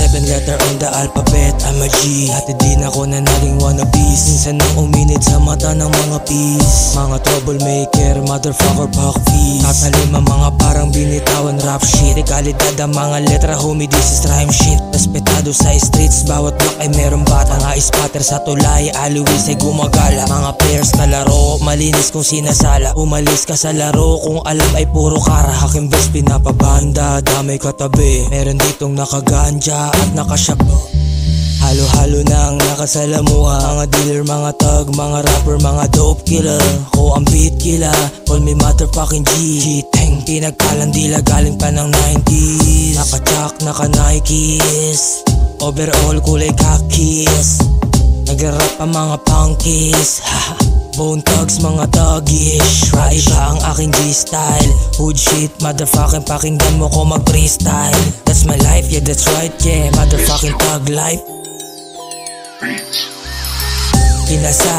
7 letter on the alphabet, I'm a G. Hati din ako na naging wannabes. Minsan nang uminit sa mata ng mga peace. Mga troublemaker, motherfucker, fuckface. Tatalima mga parang binitawan rap shit. Di kalidad ang mga letra, homie, this is rhyme shit. Respetado sa streets, bawat block ay merong bata. Mga spatter sa tulay, always ay gumagala. Mga players kalaro, malinis kung sinasala. Umalis ka sa laro kung alam ay puro kara. Haking best pinapabanda, damay katabi. Meron ditong nakaganja at nakasyapo. Halo-halo nang nakasalamuha. Mga dealer, mga thug, mga rapper, mga dope killer. Ko ang beat killer, call me motherfucking G. G-Tang, pinagkalandila galing pa ng 90s. Naka-Chuck, naka-Nikes, overall kulay kakis. Nagra-rap ang mga punkies. Bone thugs, mga thuggish. Iba ang aking G-style. Hood shit, motherfucking pakinggan mo ko mag-freestyle. That's my life, yeah that's right, yeah. Motherfucking thug life. Kinasa,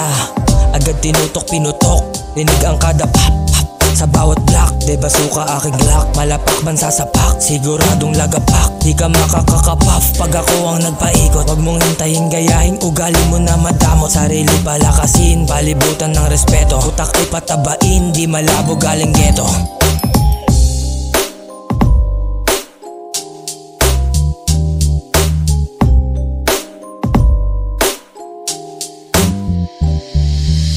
agad tinutok pinutok. Dinig ang kada pop pop sa bawat block. De basuka aking glock, malapak bansa sa pack. Siguradong lagapak, di ka makakakapaf pag ako ang nagpaikot. Huwag mong hintayin gayahin, ugali mo na madamot. Sarili palakasin, palibutan ng respeto. Utak ay patabain, di malabo galing ghetto.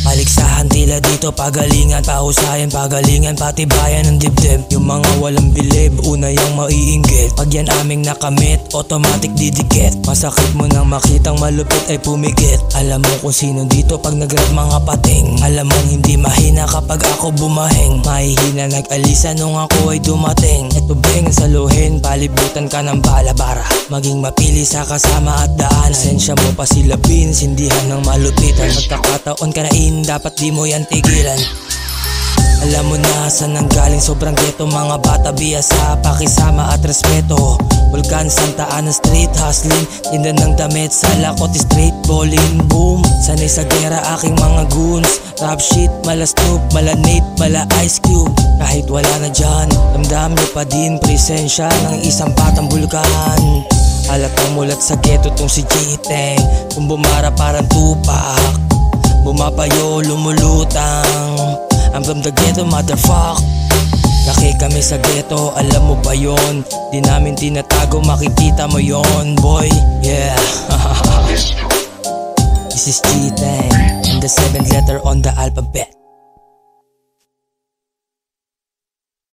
Paligsahan tila dito, pagalingan, pahusayan, pagalingan, patibayan ng dibdib. Yung mga walang bilib, una yung maiinggit. Pag yan aming nakamit, automatic didikit. Masakit mo nang makitang malupit ay pumigit. Alam mo kung sino dito pag nag-rap mga pating. Alam mong hindi mahina kapag ako bumahing. Mahihina nag-alisa nung ako ay dumating. Eto beng saluhin, palibutan ka ng balabara. Maging mapili sa kasama at daan. Sensya mo pa sila pin, sindihan ng malupitan. Magkakataon ka na dapat di mo yan tigilan. Alam mo na saan nanggaling, sobrang ghetto. Mga bata biyasa, pakisama at respeto. Vulcan, Santa Ana street hustling. Tinda ng damit sa lakot straight bowling boom. Sanay sa gera aking mga goons. Rap shit, mala Snoop, mala Nate, mala Ice Cube. Kahit wala na dyan, damdam nyo pa din presensya ng isang batang bulkan. Halatang mulat sa ghetto tong si G-Tang. Kung bumara parang Tupac, bumapayo, lumulutang. I'm from the ghetto, motherfuck. Laki kami sa ghetto, alam mo ba yon? Di namin tinatago, makikita mo yon, boy. Yeah. This is G-Tang, and the 7th letter on the alphabet.